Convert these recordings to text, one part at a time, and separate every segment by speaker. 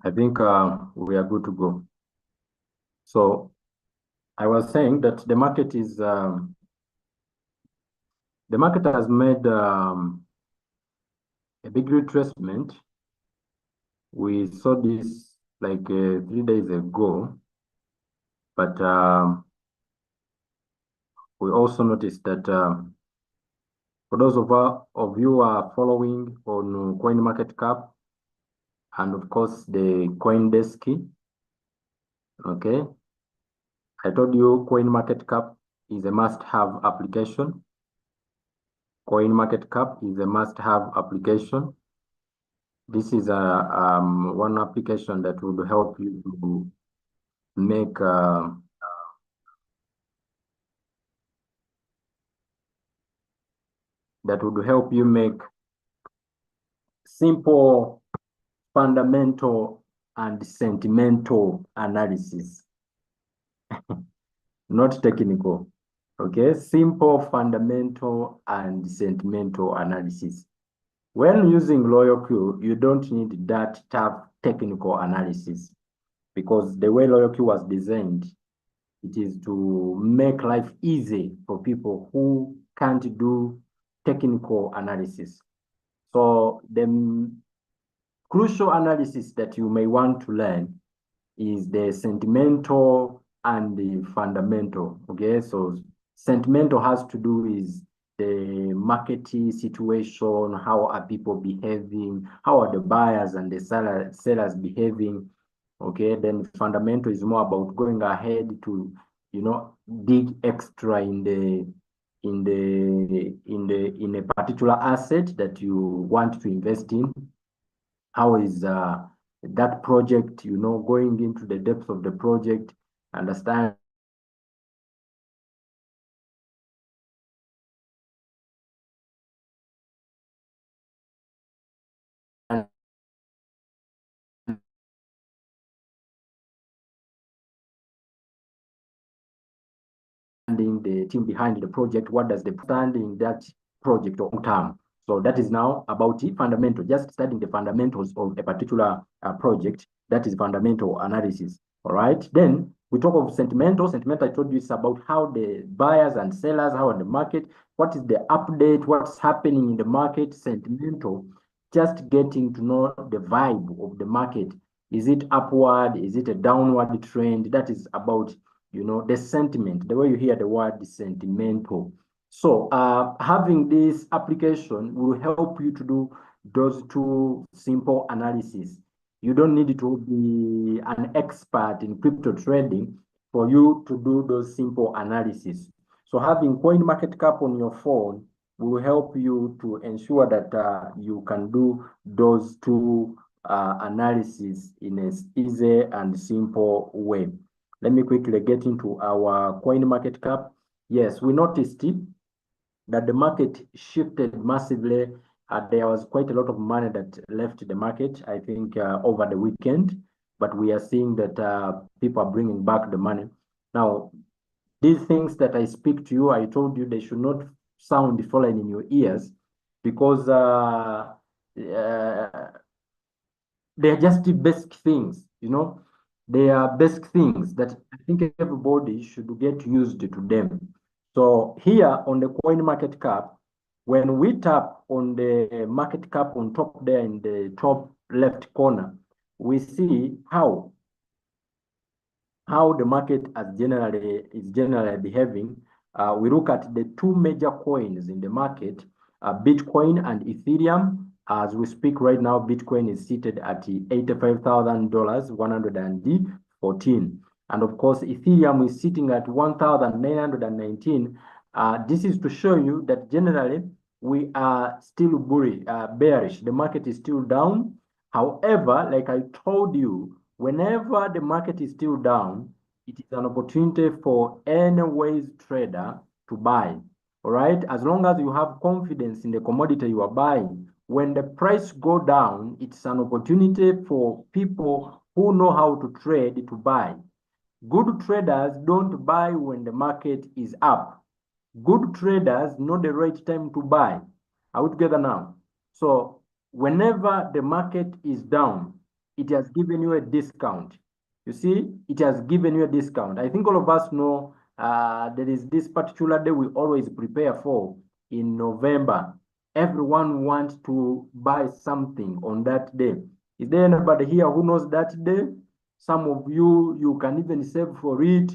Speaker 1: I think we are good to go. So I was saying that the market has made a big retracement. We saw this like 3 days ago, but we also noticed that for those of you who are following on CoinMarketCap and of course the CoinDesk, okay, I told you CoinMarketCap is a must-have application. CoinMarketCap is a must-have application. This is a one application that would help you to make simple, fundamental, and sentimental analysis. Not technical. Okay, simple, fundamental, and sentimental analysis. When using Royalcapital, you don't need that tough technical analysis because the way Royalcapital was designed, it is to make life easy for people who can't do technical analysis. So the crucial analysis that you may want to learn is the sentimental and the fundamental. Okay, so sentimental has to do with the market situation, how are people behaving, how are the buyers and the sellers behaving. Okay, then fundamental is more about going ahead to, you know, dig extra in a particular asset that you want to invest in. How is that project, you know, going into the depth of the project, understand the team behind the project, what does the standing that project long term. So that is now about the fundamental, just studying the fundamentals of a particular project. That is fundamental analysis. All right. Then we talk of sentimental. Sentimental, I told you, is about how the buyers and sellers, how are the market, what is the update, what's happening in the market. Sentimental, just getting to know the vibe of the market. Is it upward? Is it a downward trend? That is about, you know, the sentiment, the way you hear the word sentimental. So having this application will help you to do those two simple analysis. You don't need to be an expert in crypto trading for you to do those simple analysis. So having CoinMarketCap on your phone will help you to ensure that you can do those two analysis in an easy and simple way. Let me quickly get into our CoinMarketCap. Yes, we noticed it, that the market shifted massively. There was quite a lot of money that left the market, I think, over the weekend. But we are seeing that people are bringing back the money. Now, these things that I speak to you, I told you they should not sound foreign in your ears because they're just the basic things, you know. They are basic things that I think everybody should get used to them. So here on the coin market cap, when we tap on the market cap on top there in the top left corner, we see how the market is generally behaving. We look at the two major coins in the market, Bitcoin and Ethereum. As we speak right now, Bitcoin is seated at $85,000, 114. And of course, Ethereum is sitting at 1,919. This is to show you that generally we are still bearish. The market is still down. However, like I told you, whenever the market is still down, it is an opportunity for any ways trader to buy. All right, as long as you have confidence in the commodity you are buying, when the price go down, it's an opportunity for people who know how to trade to buy. Good traders don't buy when the market is up. Good traders know the right time to buy. Are we together now? So whenever the market is down, it has given you a discount. You see, it has given you a discount. I think all of us know there is this particular day we always prepare for in November. Everyone wants to buy something on that day. Is there anybody here who knows that day? Some of you, you can even save for it.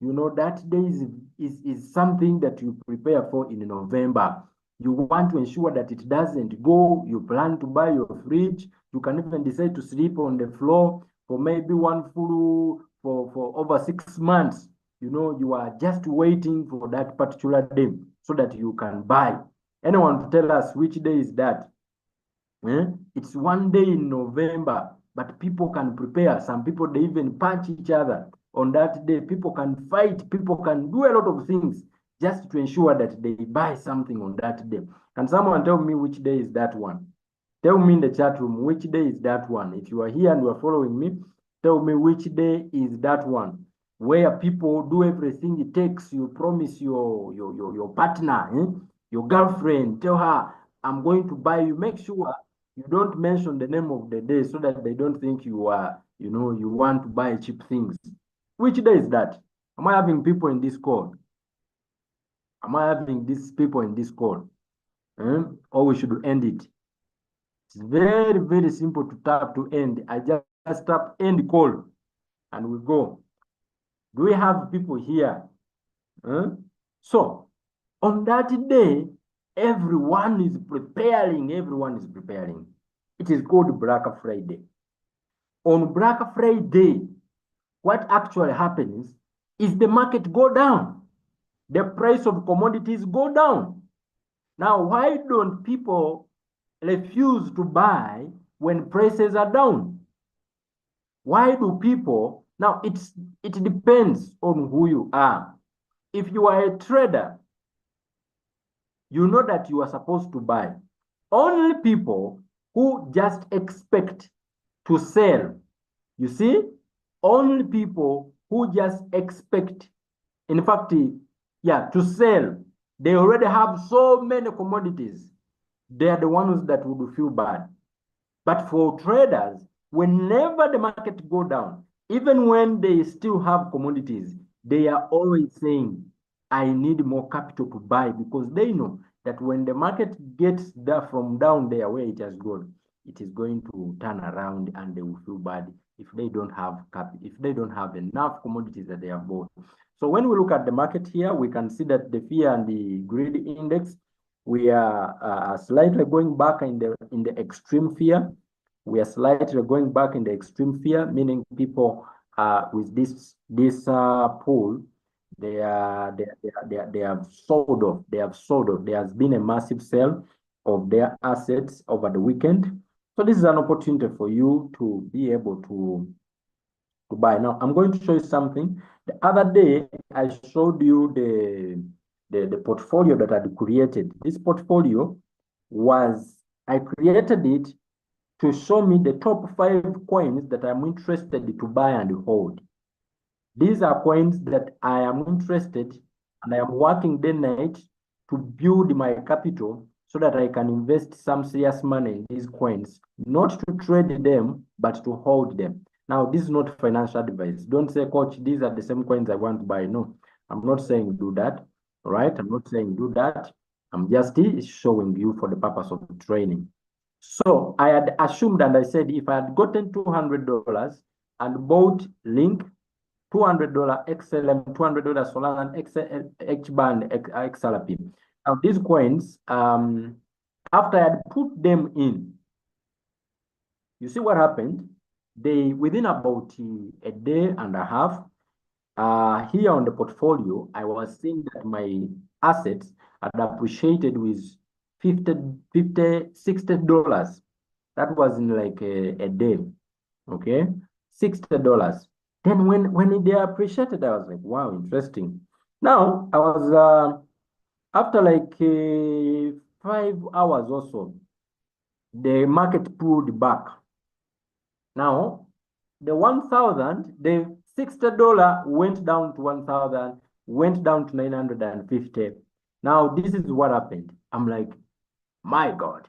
Speaker 1: You know, that day is something that you prepare for in November. You want to ensure that it doesn't go. You plan to buy your fridge. You can even decide to sleep on the floor for maybe one full for over 6 months. You know, you are just waiting for that particular day so that you can buy. Anyone to tell us which day is that? It's one day in November, but people can prepare. Some people, they even punch each other on that day. People can fight. People can do a lot of things just to ensure that they buy something on that day. Can someone tell me which day is that one? Tell me in the chat room, which day is that one? If you are here and you are following me, tell me which day is that one, where people do everything it takes. You promise your partner, your girlfriend, tell her, I'm going to buy you. Make sure you don't mention the name of the day so that they don't think you are, you know, you want to buy cheap things. Which day is that? Am I having people in this call? Am I having these people in this call? Or we should end it? It's very, very simple to tap to end. I just tap end call and we go. Do we have people here? So on that day, everyone is preparing. Everyone is preparing. It is called Black Friday. On Black Friday, what actually happens is the market go down. The price of commodities go down. Now, why don't people refuse to buy when prices are down? Why do people? Now, it depends on who you are. If you are a trader, you know that you are supposed to buy. Only people who just expect to sell, you see, only people who just expect, in fact, yeah, to sell. They already have so many commodities. They are the ones that would feel bad. But for traders, whenever the market go down, even when they still have commodities, they are always saying, I need more capital to buy, because they know that when the market gets there from down there where it has gone, it is going to turn around and they will feel bad if they don't have if they don't have enough commodities that they have bought. So when we look at the market here, we can see that the fear and the greed index, we are slightly going back in the extreme fear. We are slightly going back in the extreme fear, meaning people with this pool, they have sold off. They have sold off. There has been a massive sale of their assets over the weekend. So this is an opportunity for you to be able to buy. Now I'm going to show you something. The other day I showed you the portfolio that I had created. This portfolio was, I created it to show me the top 5 coins that I'm interested to buy and hold. These are coins that I am interested, and I am working day and night to build my capital so that I can invest some serious money in these coins, not to trade them, but to hold them. Now, this is not financial advice. Don't say, coach, these are the same coins I want to buy. No, I'm not saying do that. All right, I'm not saying do that. I'm just showing you for the purpose of training. So I had assumed, and I said, if I had gotten $200 and bought Link, $200 XLM, $200 Solana, HBAN, XRP. Now these coins, after I had put them in, you see what happened? They, within about a day and a half, here on the portfolio, I was seeing that my assets had appreciated with $50, $60. That was in like a day, okay? $60. Then when they appreciated, I was like, wow, interesting. Now, I was, after like 5 hours or so, the market pulled back. Now, the 1,000, the $60 went down to 1,000, went down to 950. Now, this is what happened. I'm like, my God,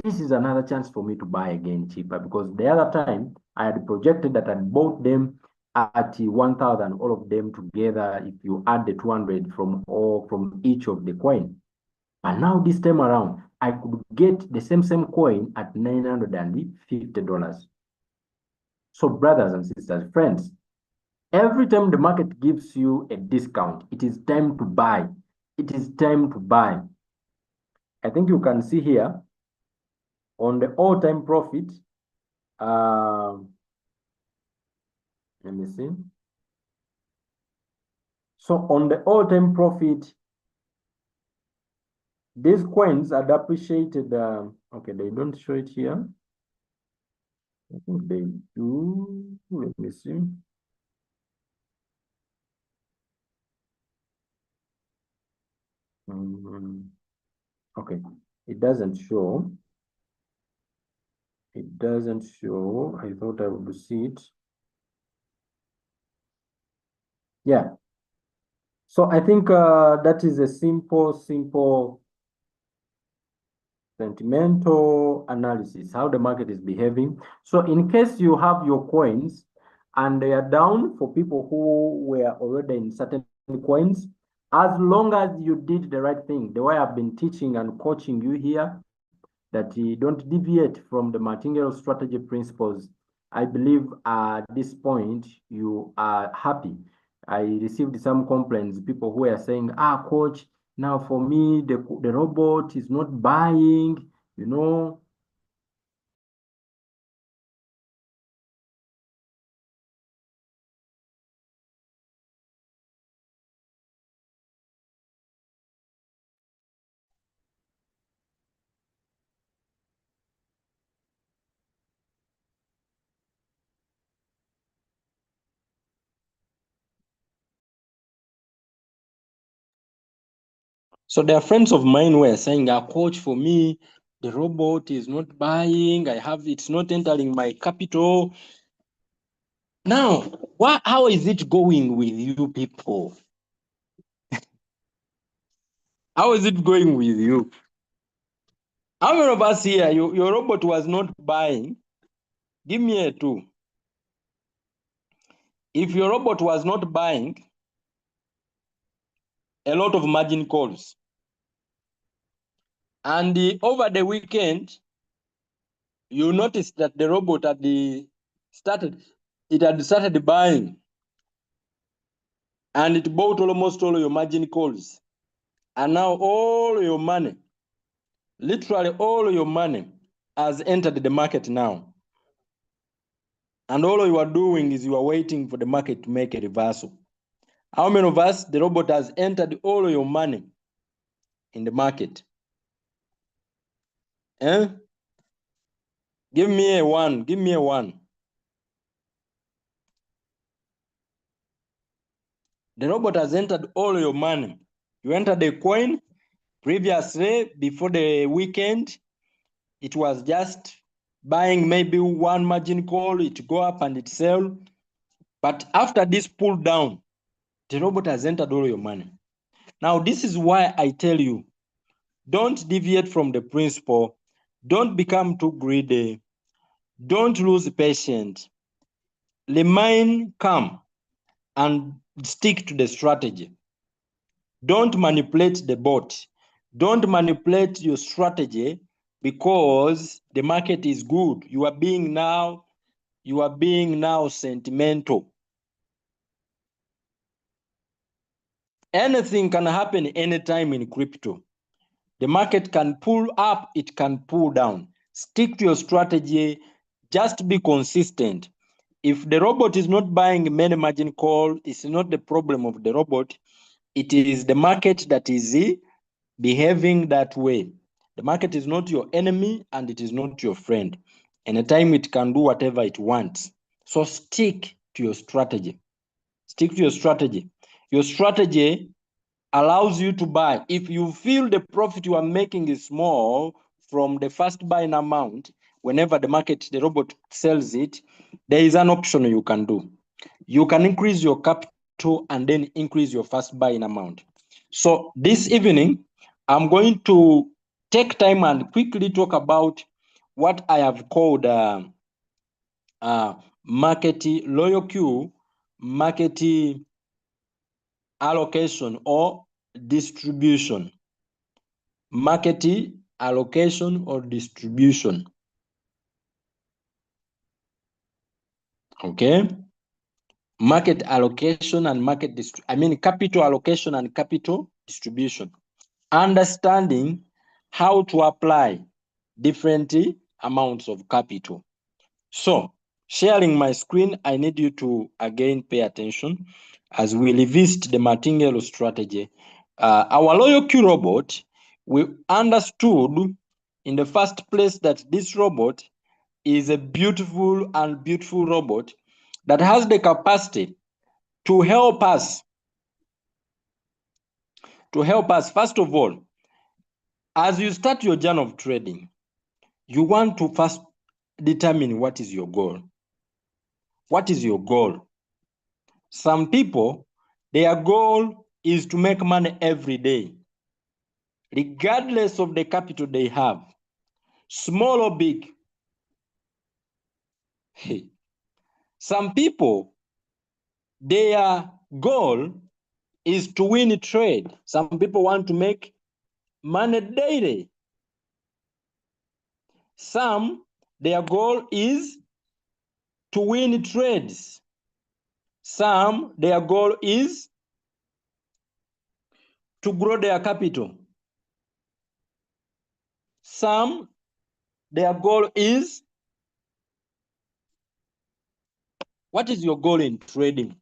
Speaker 1: this is another chance for me to buy again cheaper, because the other time I had projected that I'd bought them at 1,000, all of them together, if you add the 200 from each of the coin. And now this time around, I could get the same coin at $950. So brothers and sisters, friends, every time the market gives you a discount, it is time to buy. It is time to buy. I think you can see here on the all-time profit. Let me see. So on the all-time profit, these coins had appreciated. Okay, they don't show it here. I think they do. Let me see. Okay, it doesn't show. It doesn't show. I thought I would see it. Yeah. So I think that is a simple sentimental analysis, how the market is behaving. So in case you have your coins and they are down, for people who were already in certain coins, as long as you did the right thing, the way I've been teaching and coaching you here, that you don't deviate from the martingale strategy principles, I believe at this point you are happy. I received some complaints, people who are saying, coach, now for me, the robot is not buying, you know. So there are friends of mine who are saying, coach, for me, the robot is not buying, it's not entering my capital. Now, how is it going with you people? How is it going with you? How many of us here, your robot was not buying? Give me a 2. If your robot was not buying a lot of margin calls, and over the weekend, you noticed that the robot had started buying, and it bought almost all your margin calls, and now all your money, literally all your money, has entered the market now. And all you are doing is you are waiting for the market to make a reversal. How many of us, the robot has entered all your money in the market? Give me a 1. Give me a 1. The robot has entered all your money. You entered the coin previously, before the weekend. It was just buying maybe 1 margin call, it go up and it sell. But after this pull down, the robot has entered all your money. Now, this is why I tell you, don't deviate from the principle. Don't become too greedy. Don't lose patience. Remain calm and stick to the strategy. Don't manipulate the bot. Don't manipulate your strategy because the market is good. You are being now sentimental. Anything can happen anytime in crypto. The market can pull up, it can pull down. Stick to your strategy. Just be consistent. If the robot is not buying many margin call, it's not the problem of the robot. It is the market that is behaving that way. The market is not your enemy and it is not your friend. Anytime it can do whatever it wants. So stick to your strategy. Stick to your strategy. Your strategy allows you to buy. If you feel the profit you are making is small from the first buying amount, whenever the robot sells it, there is an option you can do. You can increase your capital and then increase your first buying amount. So this evening, I'm going to take time and quickly talk about what I have called market loyal queue, market allocation or distribution. Market allocation or distribution. Okay. Market allocation and capital allocation and capital distribution. Understanding how to apply different amounts of capital. So, sharing my screen, I need you to again pay attention as we revisit the martingale strategy. Our loyal queue robot, we understood in the first place that this robot is a beautiful robot that has the capacity to help us. First of all, as you start your journey of trading, you want to first determine what is your goal. What is your goal? Some people, their goal is to make money every day, regardless of the capital they have, small or big. Some people, their goal is to win a trade. Some people want to make money daily. Some, their goal is to win trades. Some, their goal is to grow their capital. Some, their goal is, what is your goal in trading?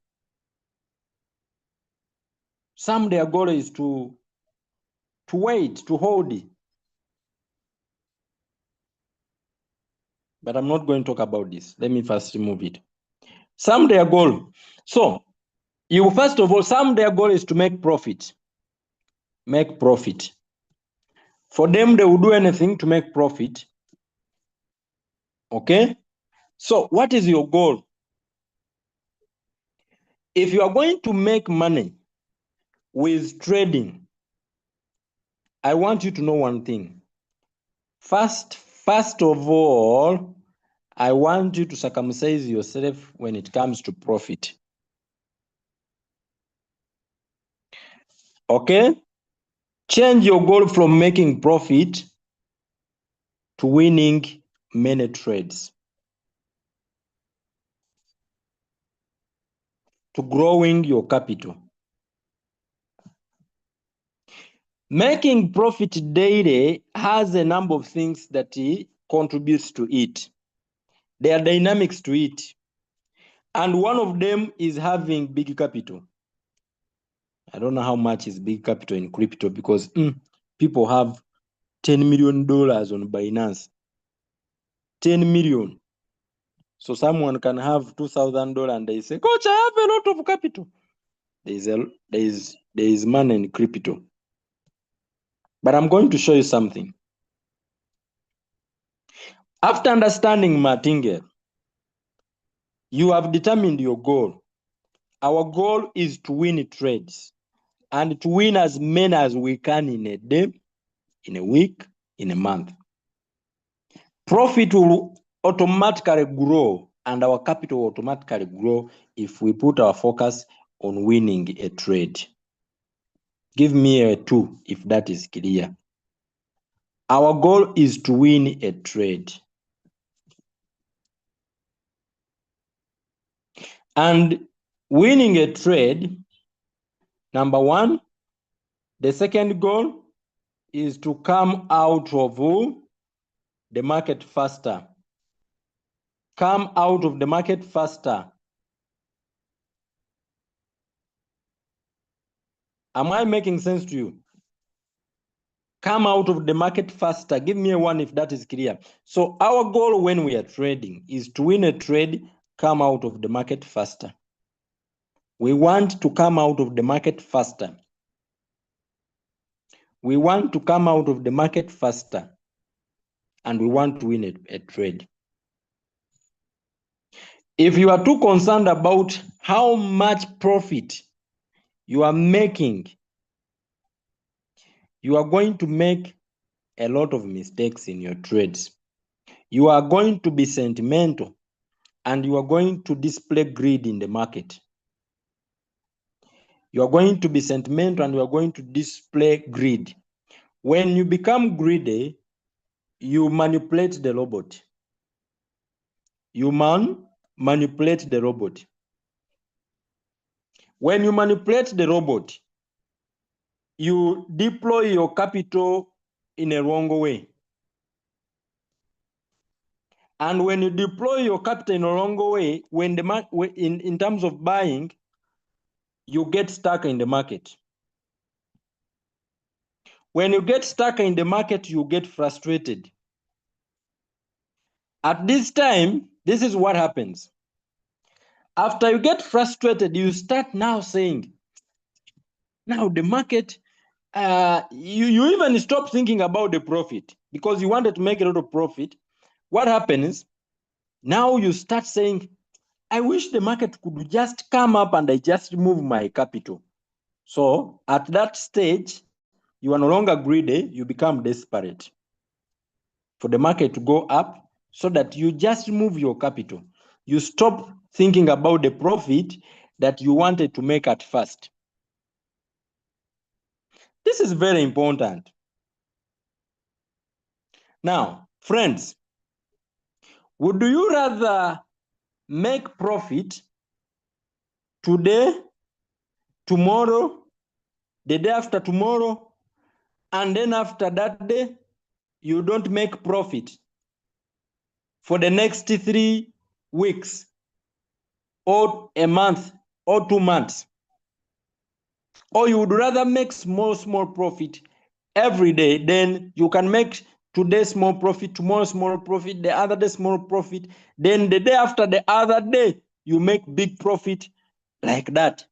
Speaker 1: Some, their goal is to wait, to hold it. But I'm not going to talk about this. Let me first remove it. Some, their goal. So, you first of all, some, their goal is to make profit. Make profit. For them, they will do anything to make profit. Okay? So, what is your goal? If you are going to make money with trading, I want you to know one thing. First of all, I want you to circumcise yourself when it comes to profit. Okay? Change your goal from making profit to winning many trades, to growing your capital. Making profit daily has a number of things that contributes to it. There are dynamics to it. And one of them is having big capital. I don't know how much is big capital in crypto because people have $10 million on Binance. 10 million. So someone can have $2,000 and they say, Coach, I have a lot of capital. There is money in crypto. But I'm going to show you something. After understanding martingale, you have determined your goal. Our goal is to win trades and to win as many as we can in a day, in a week, in a month. Profit will automatically grow and our capital will automatically grow if we put our focus on winning a trade. Give me a 2 if that is clear. Our goal is to win a trade. And winning a trade, number one, the second goal is to come out of the market faster. Come out of the market faster. Am I making sense to you? Come out of the market faster. Give me a 1 if that is clear. So our goal when we are trading is to win a trade, come out of the market faster. We want to come out of the market faster. We want to come out of the market faster. And we want to win a trade. If you are too concerned about how much profit you are making, you are going to make
Speaker 2: a lot of mistakes in your trades. You are going to be sentimental and you are going to display greed in the market. You are going to be sentimental and you are going to display greed. When you become greedy, you manipulate the robot. You manipulate the robot. When you manipulate the robot, you deploy your capital in a wrong way. And when you deploy your capital in a wrong way, when in terms of buying, you get stuck in the market. When you get stuck in the market, you get frustrated. At this time, this is what happens. After you get frustrated, you start now saying, now the market, you even stop thinking about the profit because you wanted to make a lot of profit. What happens? Now you start saying, I wish the market could just come up and I just remove my capital. So at that stage, you are no longer greedy, you become desperate for the market to go up so that you just remove your capital. You stop thinking about the profit that you wanted to make at first. This is very important. Now, friends, would you rather make profit today, tomorrow, the day after tomorrow, and then after that day, you don't make profit for the next 3 weeks or a month or 2 months? Or you would rather make small profit every day, then you can make today small profit, tomorrow small profit, the other day small profit, then the day after the other day, you make big profit like that.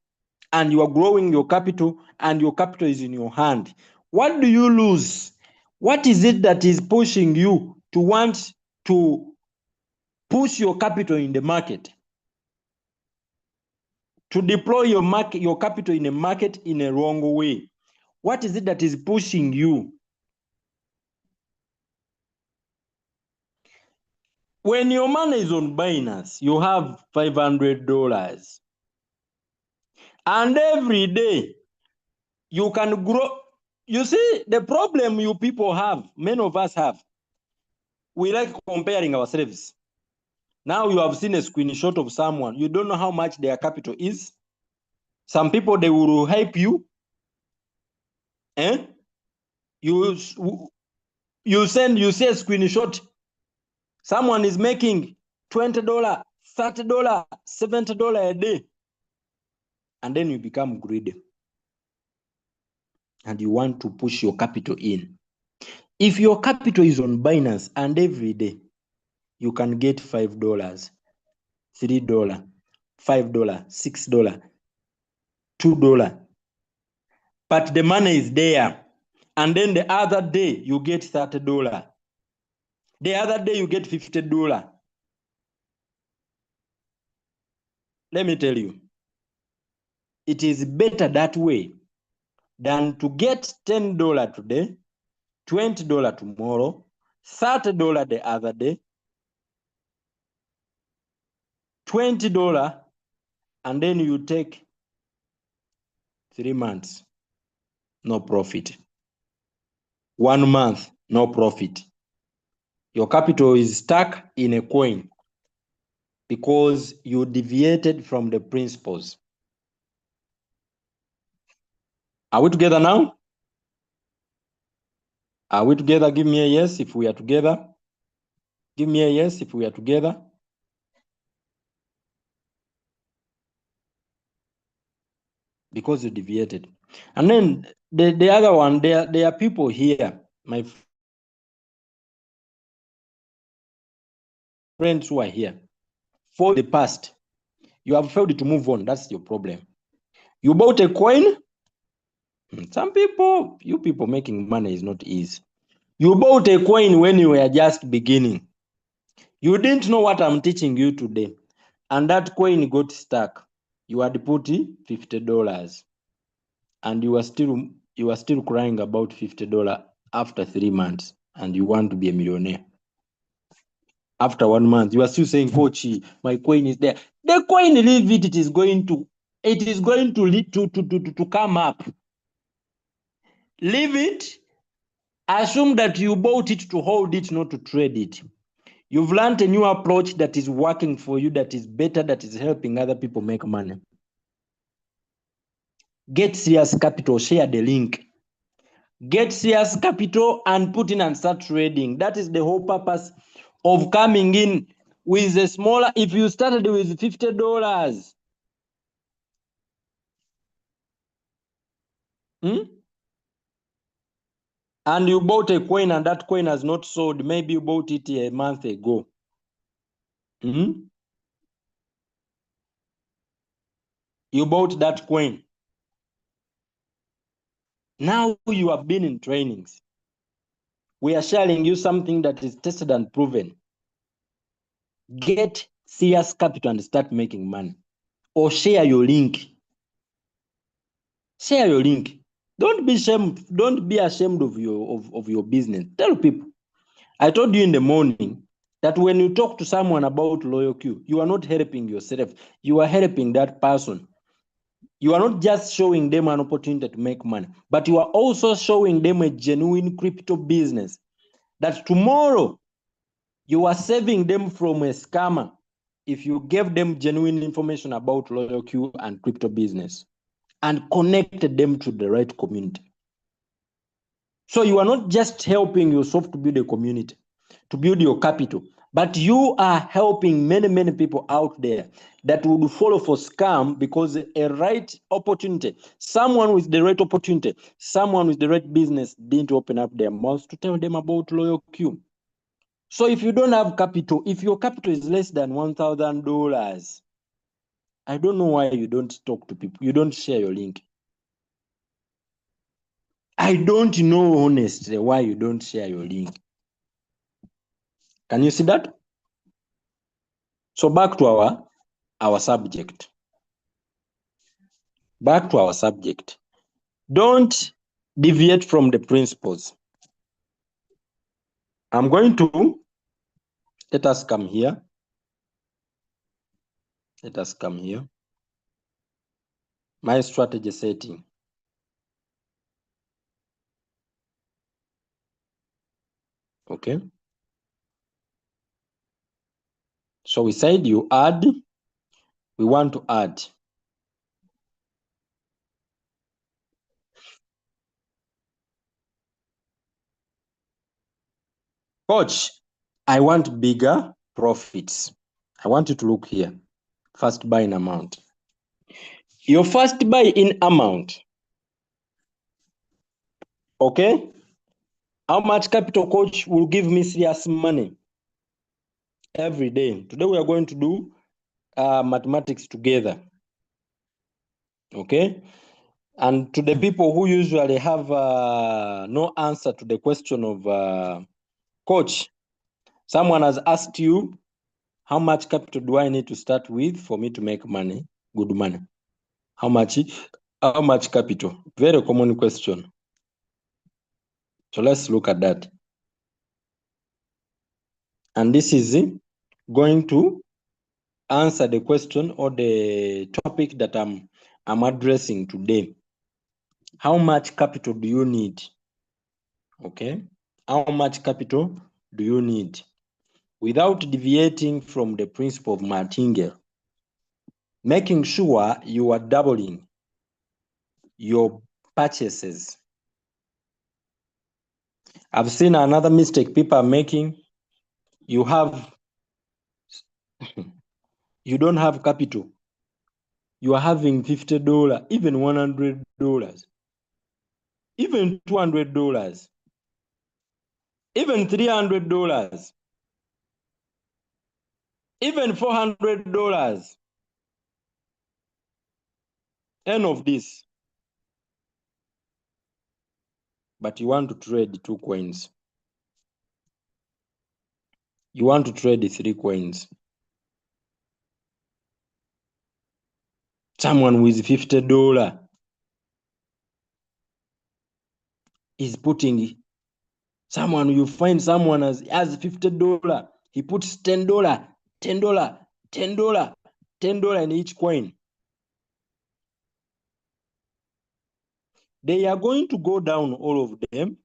Speaker 2: And you are growing your capital and your capital is in your hand. What do you lose? What is it that is pushing you to want to push your capital in the market? To deploy your capital in a market in a wrong way. What is it that is pushing you? When your money is on Binance, you have $500. And every day, you can grow. You see, the problem you people have, many of us have, we like comparing ourselves. Now you have seen a screenshot of someone. You don't know how much their capital is. Some people, they will help you. You see a screenshot. Someone is making $20, $30, $70 a day. And then you become greedy. And you want to push your capital in. If your capital is on Binance and every day you can get $5, $3, $5, $6, $2, but the money is there, and then the other day you get $30, the other day you get $50. Let me tell you, it is better that way than to get $10 today, $20 tomorrow, $30 the other day, $20, and then you take 3 months, no profit. 1 month, no profit. Your capital is stuck in a coin because you deviated from the principles. Are we together now? Are we together? Give me a yes if we are together. Give me a yes if we are together. Because you deviated. And then the other one, there are people here, my friends who are here. For the past, you have failed to move on. That's your problem. You bought a coin. Some people, you people making money is not easy. You bought a coin when you were just beginning. You didn't know what I'm teaching you today. And that coin got stuck. You had put $50. And you are still crying about $50 after 3 months and you want to be a millionaire. After 1 month, you are still saying, Coach, my coin is there. The coin, leave it, it is going to lead to come up. Leave it. Assume that you bought it to hold it, not to trade it. You've learned a new approach that is working for you, that is better, that is helping other people make money. Get serious capital, share the link. Get serious capital and put in and start trading. That is the whole purpose of coming in with a smaller. If you started with $50, and you bought a coin and that coin has not sold, maybe you bought it a month ago. You bought that coin. Now you have been in trainings. We are sharing you something that is tested and proven. Get serious capital and start making money. Or share your link. Share your link. Don't be ashamed of your business. Tell people. I told you in the morning that when you talk to someone about Royalq, you are not helping yourself. You are helping that person. You are not just showing them an opportunity to make money, but you are also showing them a genuine crypto business that tomorrow you are saving them from a scammer if you gave them genuine information about Royalq and crypto business and connected them to the right community. So you are not just helping yourself to build a community, to build your capital, but you are helping many people out there that would follow for scam because a right opportunity, someone with the right opportunity, someone with the right business didn't open up their mouths to tell them about Royalq. So if you don't have capital, if your capital is less than $1,000, I don't know why you don't talk to people. You don't share your link. I don't know honestly why you don't share your link. Can you see that? So back to our subject. Back to our subject. Don't deviate from the principles. I'm going to let us come here. Let us come here. My strategy setting. Okay. So we said you add. We want to add. Coach, I want bigger profits. I want you to look here. First buy in amount. Your first buy in amount. Okay. How much capital, coach, will give me serious money every day? Today we are going to do mathematics together. Okay. And to the people who usually have no answer to the question of coach, someone has asked you, how much capital do I need to start with for me to make money, good money? How much capital? Very common question. So let's look at that. And this is going to answer the question or the topic that I'm addressing today. How much capital do you need? Okay. How much capital do you need? Without deviating from the principle of martingale, making sure you are doubling your purchases. I've seen another mistake people are making. You don't have capital. You are having $50, even $100, even $200, even $300, even $400. End of this. But you want to trade 2 coins. You want to trade 3 coins. Someone with $50 is putting You find someone has $50. He puts $10, $10, $10, $10 in each coin. They are going to go down, all of them,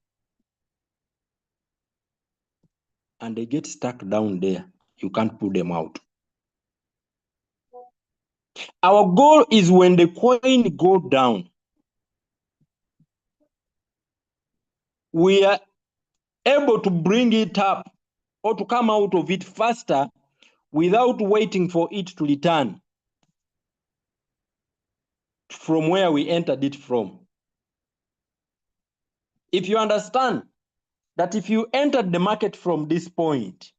Speaker 2: and they get stuck down there. You can't pull them out. Our goal is when the coin go down, we are able to bring it up or to come out of it faster without waiting for it to return from where we entered it from. If you understand that if you entered the market from this point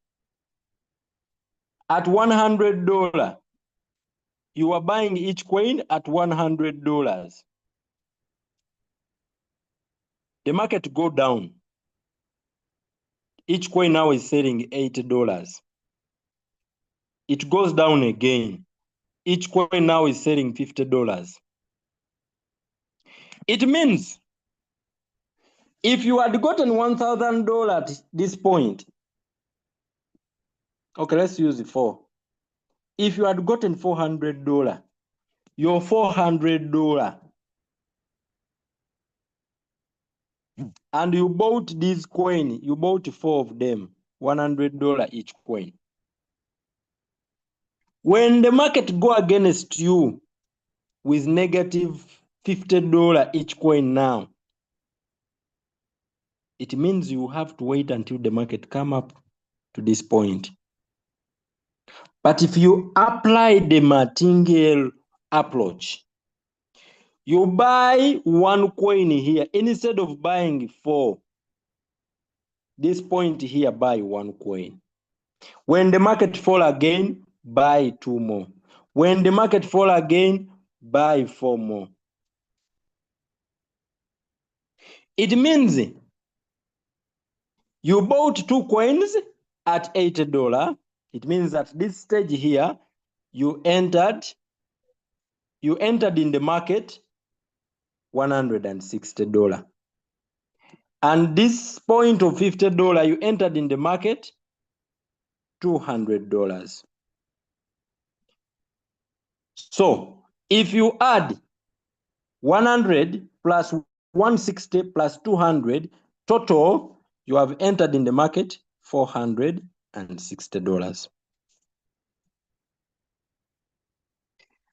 Speaker 2: at $100, you are buying each coin at $100. The market go down. Each coin now is selling $80. It goes down again. Each coin now is selling $50. It means if you had gotten $1,000 at this point, okay, let's use it for. If you had gotten $400, your $400, and you bought this coin, you bought 4 of them, $100 each coin. When the market go against you with negative $50 each coin now, it means you have to wait until the market come up to this point. But if you apply the martingale approach, you buy 1 coin here instead of buying 4. This point here, buy 1 coin. When the market fall again, buy 2 more. When the market fall again, buy 4 more. It means you bought 2 coins at $80. It means at this stage here, you entered in the market $160. And this point of $50, you entered in the market $200. So if you add 100 plus 160 plus 200, total, you have entered in the market $460.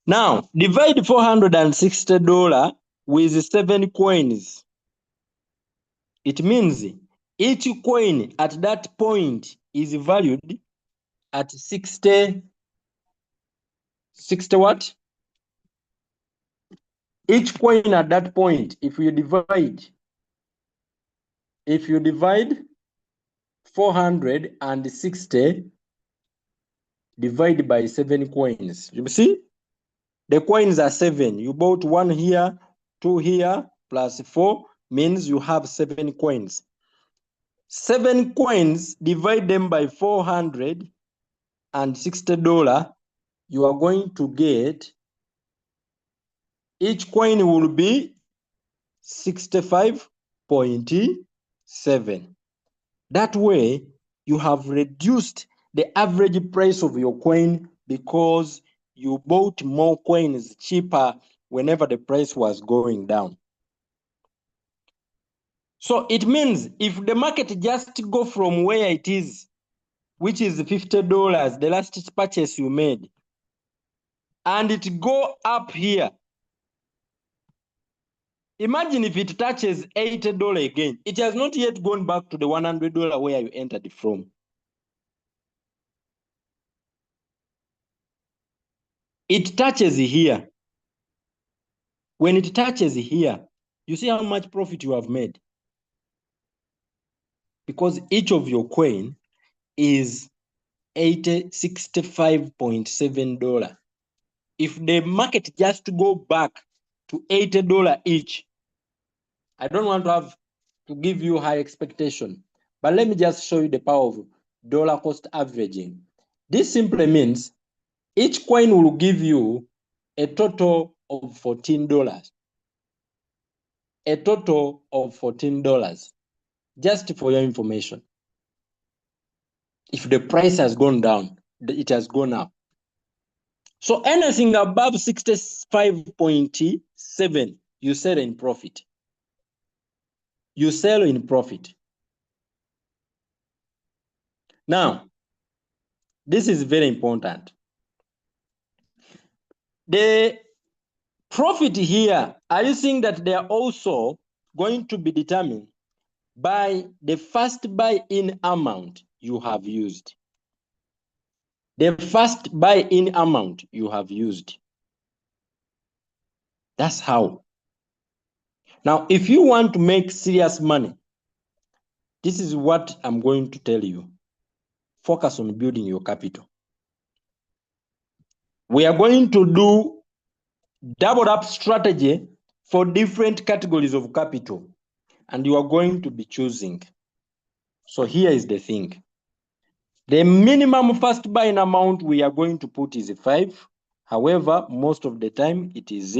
Speaker 2: Now, divide $460 with 7 coins. It means each coin at that point is valued at 60 what? Each coin at that point, if you divide 460 divided by 7 coins, you see? The coins are 7. You bought 1 here, 2 here, plus 4 means you have 7 coins. 7 coins, divide them by $460, you are going to get, each coin will be 65.7. That way, you have reduced the average price of your coin because you bought more coins cheaper whenever the price was going down. So it means if the market just go from where it is, which is $50, the last purchase you made, and it go up here, imagine if it touches $80 again. It has not yet gone back to the $100 where you entered from. It touches here. When it touches here, you see how much profit you have made. Because each of your coin is $65.7. If the market just go back to $80 each, I don't want to give you high expectation, but let me just show you the power of dollar cost averaging. This simply means each coin will give you a total of $14. A total of $14. Just for your information. If the price has gone down, it has gone up. So anything above 65.7, you sell in profit. You sell in profit. Now, this is very important. The profit here, are you seeing that they are also going to be determined by the first buy-in amount you have used? The first buy-in amount you have used. That's how. Now, if you want to make serious money, this is what I'm going to tell you. Focus on building your capital. We are going to do double up strategy for different categories of capital, and you are going to be choosing. So here is the thing. The minimum first buying amount we are going to put is 5. However, most of the time it is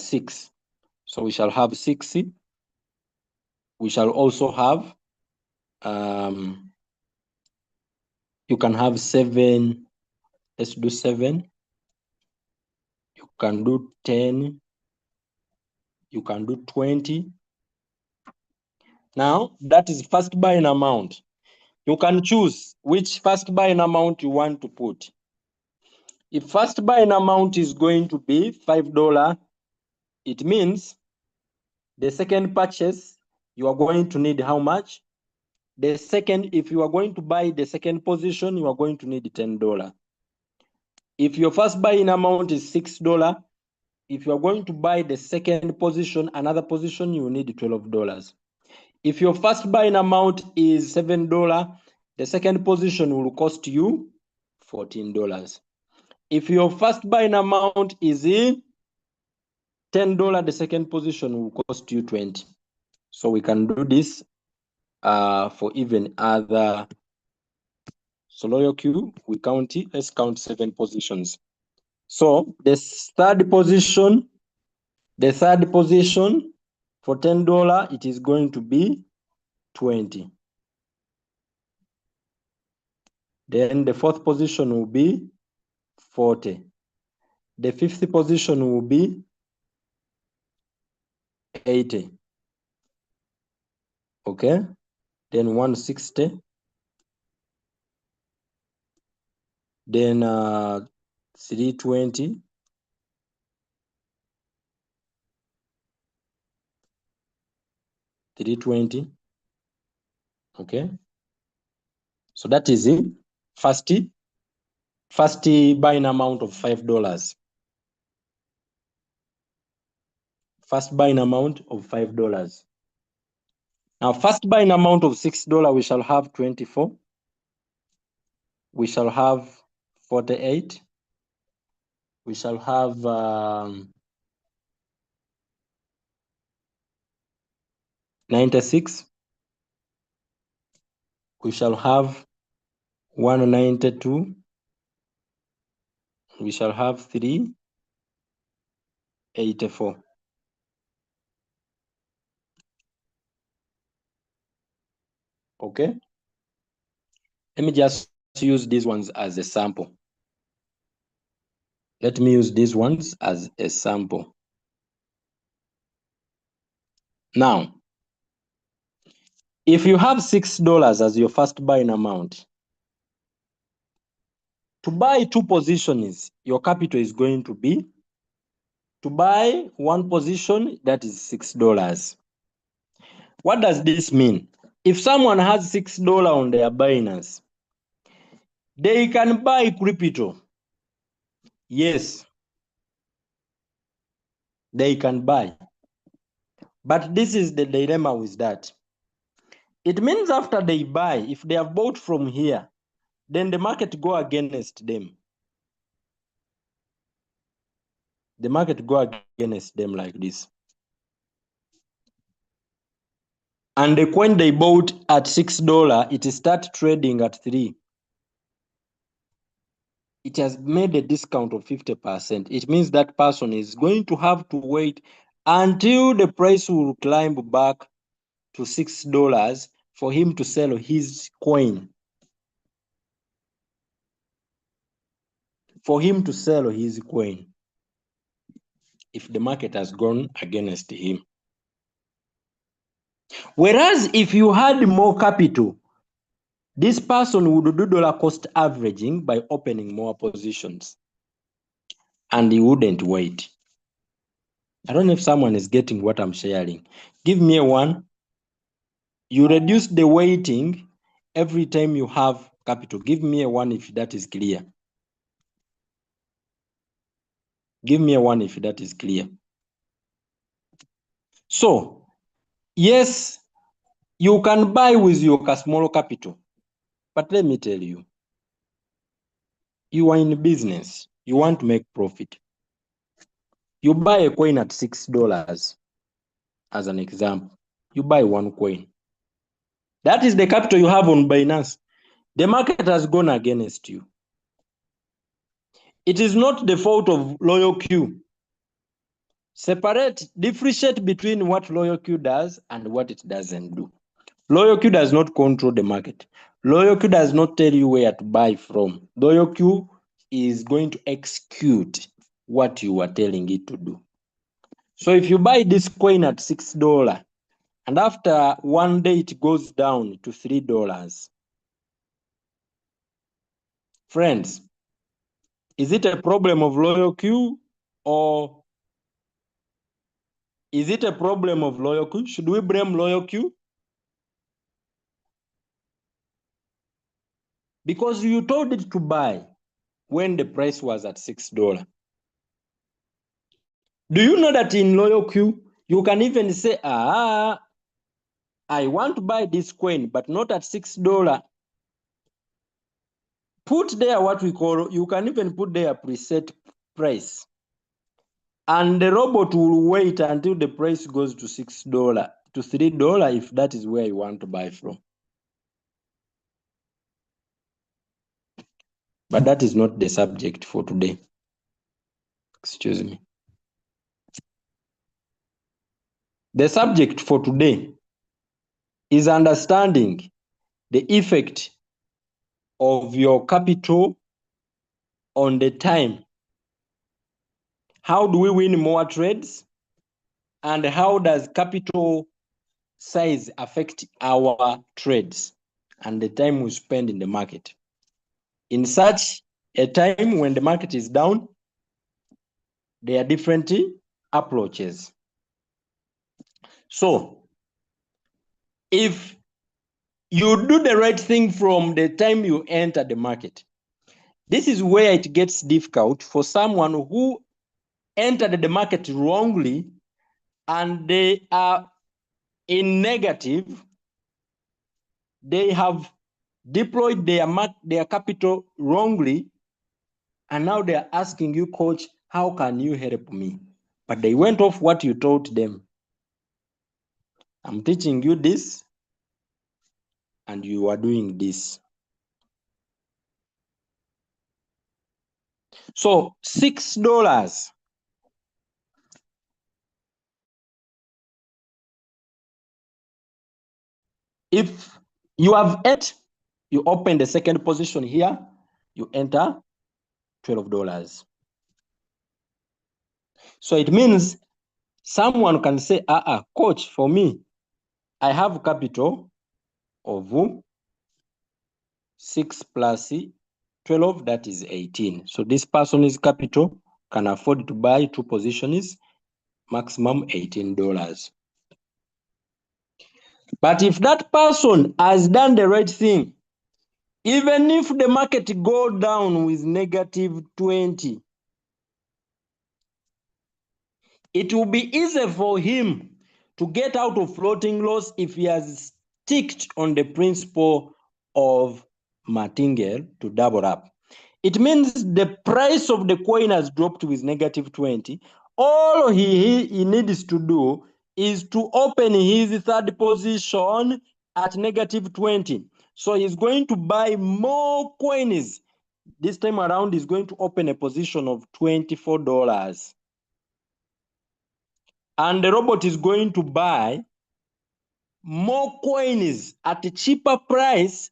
Speaker 2: 6. So we shall have 6. We shall also have you can have 7. Let's do 7. You can do 10. You can do 20. Now, that is first buying amount. You can choose which first buying amount you want to put. If first buying amount is going to be $5, it means the second purchase, you are going to need how much? The second, if you are going to buy the second position, you are going to need $10. If your first buying amount is $6, if you are going to buy the second position, another position, you need $12. If your first buying amount is $7, the second position will cost you $14. If your first buying amount is $10, the second position will cost you $20. So we can do this for even other. So loyal queue, we count it. Let's count 7 positions. So the third position for $10, it is going to be 20. Then the fourth position will be 40. The fifth position will be 80. Okay. Then 160. Then 320. Okay. So that is it. First buying amount of $5. First buying amount of $5. Now, first buying amount of $6, we shall have 24. We shall have 48. We shall have 96. We shall have 192. We shall have 384. Okay. Let me just use these ones as a sample. Let me use these ones as a sample. Now, if you have $6 as your first buying amount, to buy 2 positions, your capital is going to be, to buy 1 position, that is $6. What does this mean? If someone has $6 on their Binance, they can buy crypto. Yes, they can buy. But this is the dilemma with that. It means after they buy, if they have bought from here, then the market go against them. The market go against them like this. And the coin they bought at $6, it start trading at 3. It has made a discount of 50%. It means that person is going to have to wait until the price will climb back to $6 for him to sell his coin. For him to sell his coin, if the market has gone against him. Whereas if you had more capital, this person would do dollar cost averaging by opening more positions, and he wouldn't wait. I don't know if someone is getting what I'm sharing. Give me a 1. You reduce the weighting every time you have capital. Give me a 1 if that is clear. Give me a 1 if that is clear. So, yes, you can buy with your small capital. But let me tell you, you are in business. You want to make profit. You buy a coin at $6 as an example. You buy 1 coin. That is the capital you have on Binance. The market has gone against you. It is not the fault of Royalq. Differentiate between what Royalq does and what it doesn't do. Royalq does not control the market. Royalq does not tell you where to buy from. Royalq is going to execute what you are telling it to do. So if you buy this coin at $6 and after 1 day it goes down to $3, friends, is it a problem of Royalq or is it a problem of Royalq? Should we blame Royalq? Because you told it to buy when the price was at $6. Do you know that in Royalq, you can even say, I want to buy this coin, but not at $6. Put there what we call, you can even put there a preset price. And the robot will wait until the price goes to $6 to $3 if that is where you want to buy from. But that is not the subject for today. Excuse me. The subject for today is understanding the effect of your capital on the time. How do we win more trades? And how does capital size affect our trades and the time we spend in the market? In such a time when the market is down, there are different approaches. So, if you do the right thing from the time you enter the market, this is where it gets difficult for someone who entered the market wrongly and they are in negative. They have deployed their capital wrongly, and now they are asking you, coach, how can you help me? But they went off what you taught them. I'm teaching you this, and you are doing this. So $6. If you have 8, you open the second position here, you enter $12. So it means someone can say, coach, for me, I have capital of 6 plus 12, that is 18. So this person's capital can afford to buy 2 positions, maximum $18. But if that person has done the right thing, even if the market go down with negative 20, it will be easy for him to get out of floating loss if he has sticked on the principle of martingale to double up. It means the price of the coin has dropped with negative 20. All he needs to do is to open his third position at negative 20. So he's going to buy more coins. This time around, he's going to open a position of $24. and the robot is going to buy more coins at a cheaper price,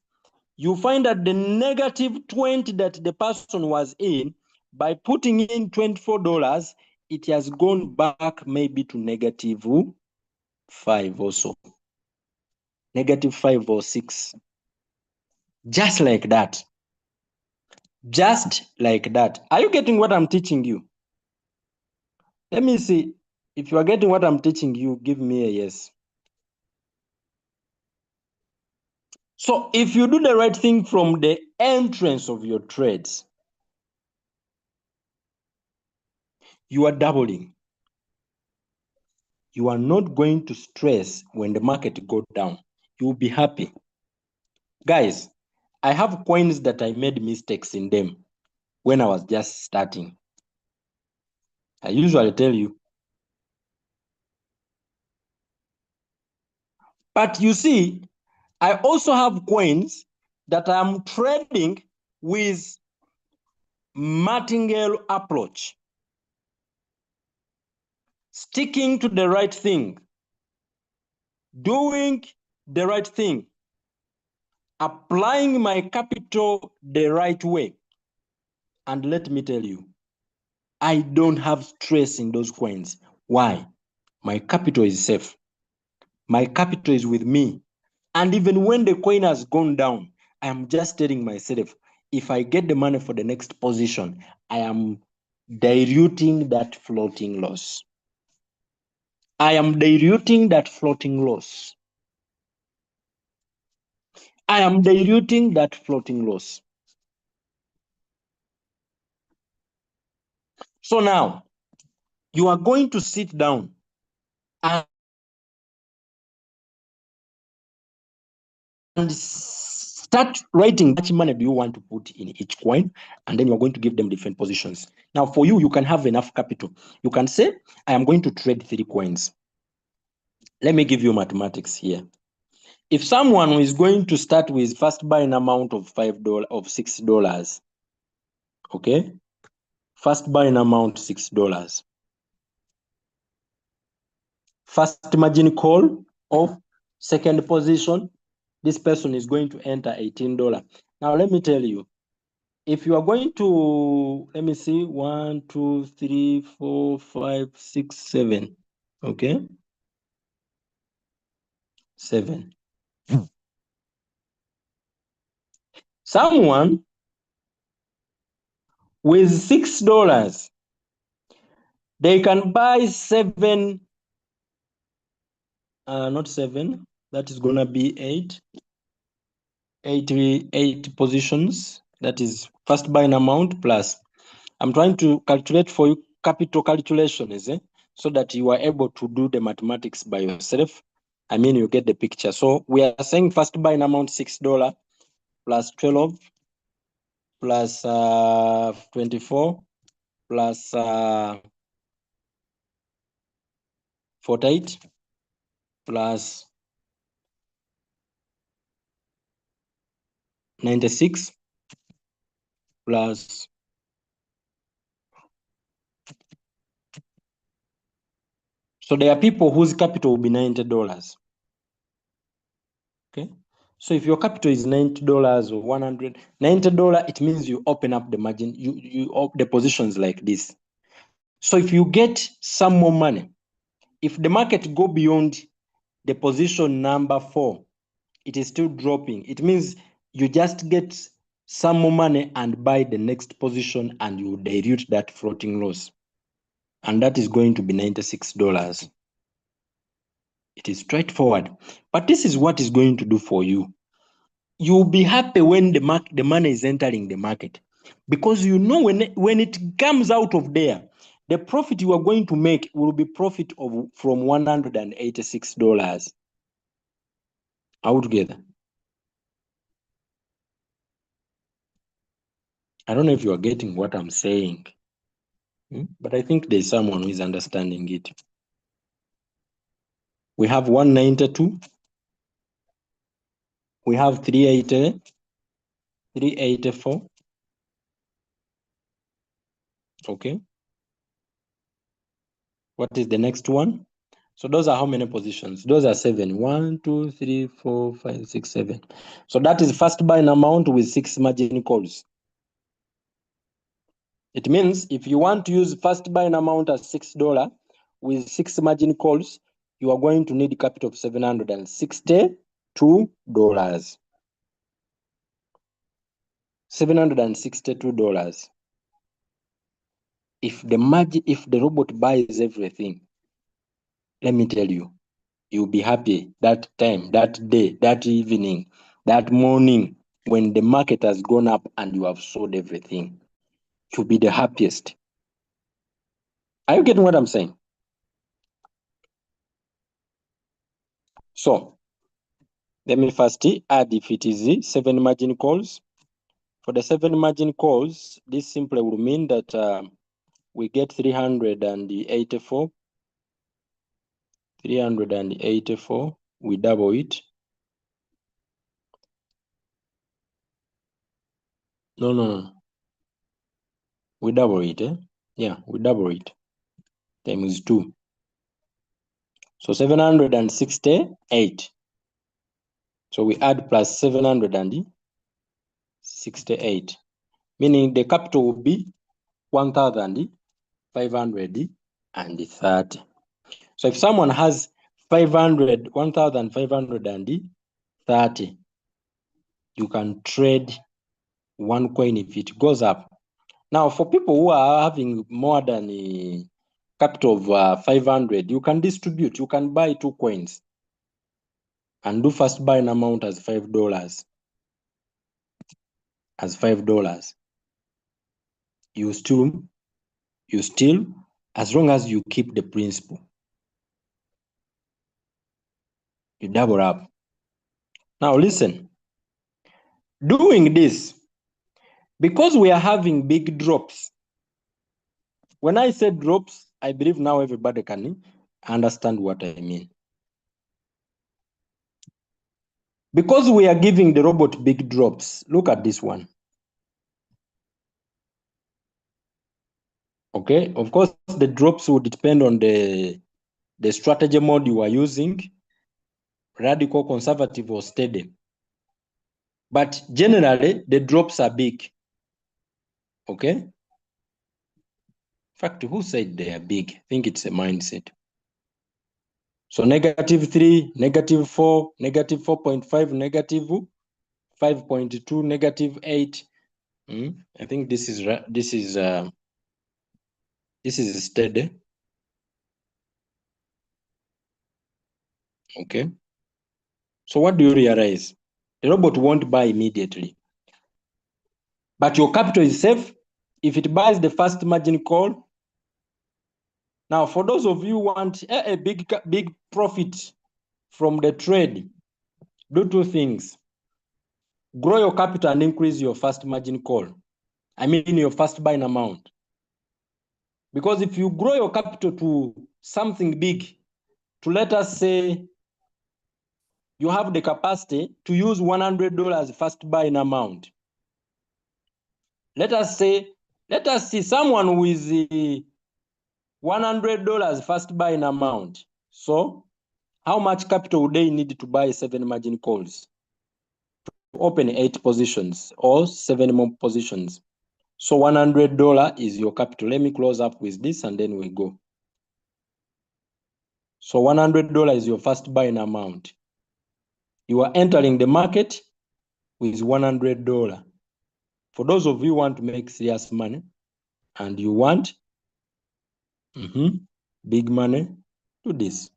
Speaker 2: you find that the negative 20 that the person was in, by putting in $24, it has gone back maybe to negative 5 or so, negative 5 or 6. Just like that. Just like that. Are you getting what I'm teaching you? Let me see. If you are getting what I'm teaching you, give me a yes. So if you do the right thing from the entrance of your trades, you are doubling. You are not going to stress when the market goes down. You will be happy. Guys, I have coins that I made mistakes in them when I was just starting. I usually tell you. But you see, I also have coins that I'm trading with martingale approach, sticking to the right thing, doing the right thing, applying my capital the right way. And let me tell you, I don't have stress in those coins. Why? My capital is safe. My capital is with me. And even when the coin has gone down, I'm just telling myself, if I get the money for the next position, I am diluting that floating loss. I am diluting that floating loss. I am diluting that floating loss. So now, you are going to sit down and start writing how much money do you want to put in each coin, and then you're going to give them different positions. Now, for you, you can have enough capital. You can say, I am going to trade 3 coins. Let me give you mathematics here. If someone is going to start with first buying amount of $5 of $6, okay? First buying amount $6. First margin call of second position, this person is going to enter $18. Now let me tell you, if you are going to, let me see, 1, 2, 3, 4, 5, 6, 7, okay? 7. Someone with $6, they can buy 7, not 7, that is gonna be 8 positions. That is first buying amount plus, I'm trying to calculate for you capital calculation, is it? So that you are able to do the mathematics by yourself. I mean, you get the picture. So we are saying first buying amount $6 plus 12 plus 24 plus 48 plus 96 plus, so there are people whose capital will be $90. Okay, so if your capital is $90 or $190, it means you open up the margin, you open the positions like this. So if you get some more money, if the market go beyond the position number 4, it is still dropping. It means you just get some more money and buy the next position, and you dilute that floating loss. And that is going to be $96. It is straightforward. But this is what is going to do for you. You'll be happy when the money is entering the market, because you know when it comes out of there, the profit you are going to make will be profit from $186 altogether. I don't know if you are getting what I'm saying, but I think there's someone who is understanding it. We have 192. We have 380, 384. Okay. What is the next one? So those are how many positions? Those are 7. 1, 2, 3, 4, 5, 6, 7. So that is first buying amount with 6 margin calls. It means if you want to use first buying amount as $6 with 6 margin calls, you are going to need capital of $762. $762. If the robot buys everything, let me tell you, you'll be happy that time, that day, that evening, that morning, when the market has gone up and you have sold everything. You'll be the happiest. Are you getting what I'm saying? So let me first add if it is 7 margin calls. For the 7 margin calls, this simply will mean that we get 384. 384, we double it. No. We double it, eh? Yeah, we double it. Times 2. So 768. So we add plus 768, meaning the capital will be 1,530. So if someone has 1,530, you can trade one coin if it goes up. Now, for people who are having more than a capital of 500, you can distribute. You can buy 2 coins and do first buying amount as $5. As $5. You still, as long as you keep the principal, you double up. Now listen, doing this, because we are having big drops. When I say drops, I believe now everybody can understand what I mean. Because we are giving the robot big drops, look at this one. Okay, of course, the drops will depend on the strategy mode you are using, radical, conservative, or steady. But generally, the drops are big. Okay? In fact, who said they are big? I think it's a mindset. So -3, -4, -4.5, -5.2, -8. I think this is steady. Okay. So what do you realize? The robot won't buy immediately. But your capital is safe if it buys the first margin call. Now, for those of you who want a big profit from the trade, do 2 things. Grow your capital and increase your first margin call. I mean your first buying amount. Because if you grow your capital to something big, to let us say you have the capacity to use $100 first buying amount. Let us see someone with $100 first buying amount. So how much capital would they need to buy 7 margin calls? To open 8 positions or 7 more positions. So $100 is your capital. Let me close up with this and then we go. So $100 is your first buying amount. You are entering the market with $100. For those of you who want to make serious money and you want big money, do this.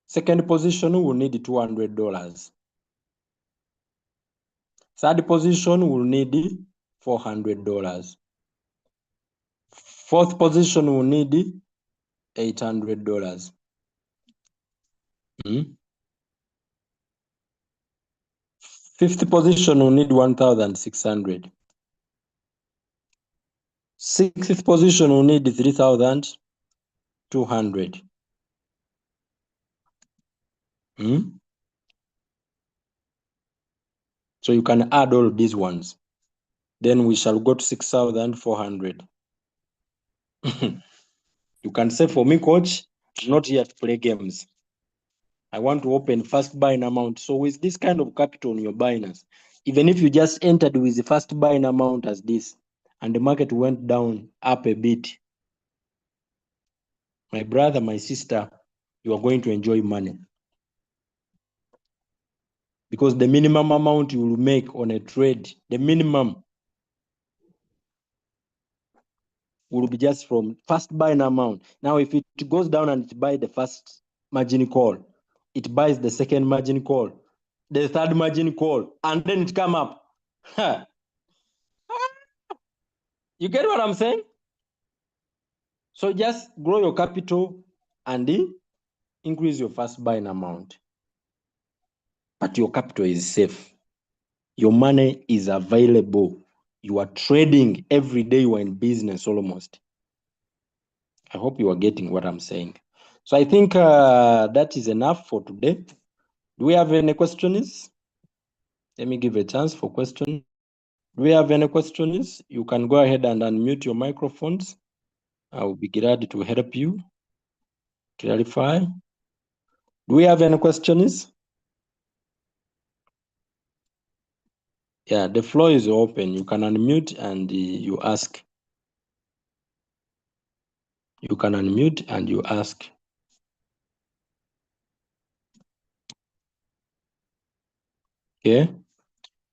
Speaker 2: Second position will need $200. Third position will need $400. Fourth position will need $800. Fifth position will need 1,600. Sixth position will need 3,200. So you can add all these ones. Then we shall go to 6,400. You can say for me, coach, I'm not here to play games. I want to open first buying amount. So with this kind of capital on your Binance, even if you just entered with the first buying amount as this, and the market went down up a bit, my brother, my sister, you are going to enjoy money. Because the minimum amount you will make on a trade, the minimum will be just from first buying amount. Now, if it goes down and it buys the first margin call, it buys the second margin call, the third margin call, and then it come up. You get what I'm saying? So just grow your capital and increase your first buying amount. But your capital is safe. Your money is available. You are trading every day. You are in business almost. I hope you are getting what I'm saying. So I think that is enough for today. Do we have any questions? Let me give a chance for questions. Do we have any questions? You can go ahead and unmute your microphones. I will be glad to help you clarify. Do we have any questions? Yeah, the floor is open. You can unmute and you ask. You can unmute and you ask. Okay.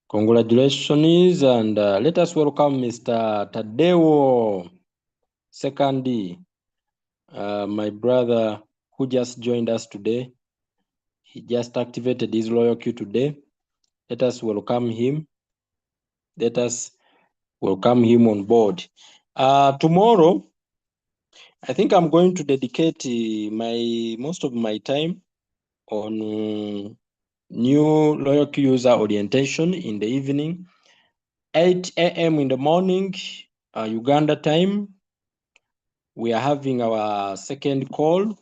Speaker 2: Congratulations, and let us welcome Mr. Tadeo Second, my brother who just joined us today. He just activated his loyal queue today. Let us welcome him. Let us welcome him on board. Tomorrow, I think I'm going to dedicate most of my time on new loyal queue user orientation in the evening, 8 a.m. in the morning, Uganda time. We are having our second call.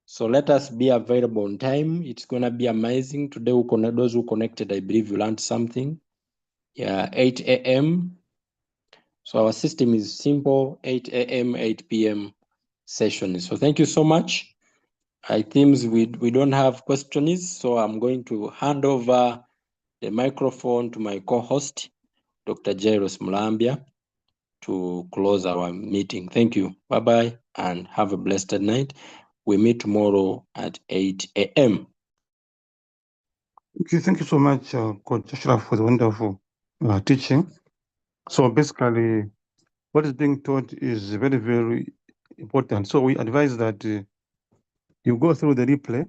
Speaker 2: So let us be available on time. It's going to be amazing. Today, those who connected, I believe you learned something. Yeah, 8 a.m. So our system is simple, 8 a.m., 8 p.m. session. So thank you so much. It seems we don't have questions, so I'm going to hand over the microphone to my co-host, Dr. Jairus Mulambia, to close our meeting. Thank you. Bye-bye, and have a blessed night. We meet tomorrow at 8 a.m.
Speaker 3: Okay, thank you so much, Coach Ashraf, for the wonderful teaching. So basically, what is being taught is very, very important. So we advise that you go through the replay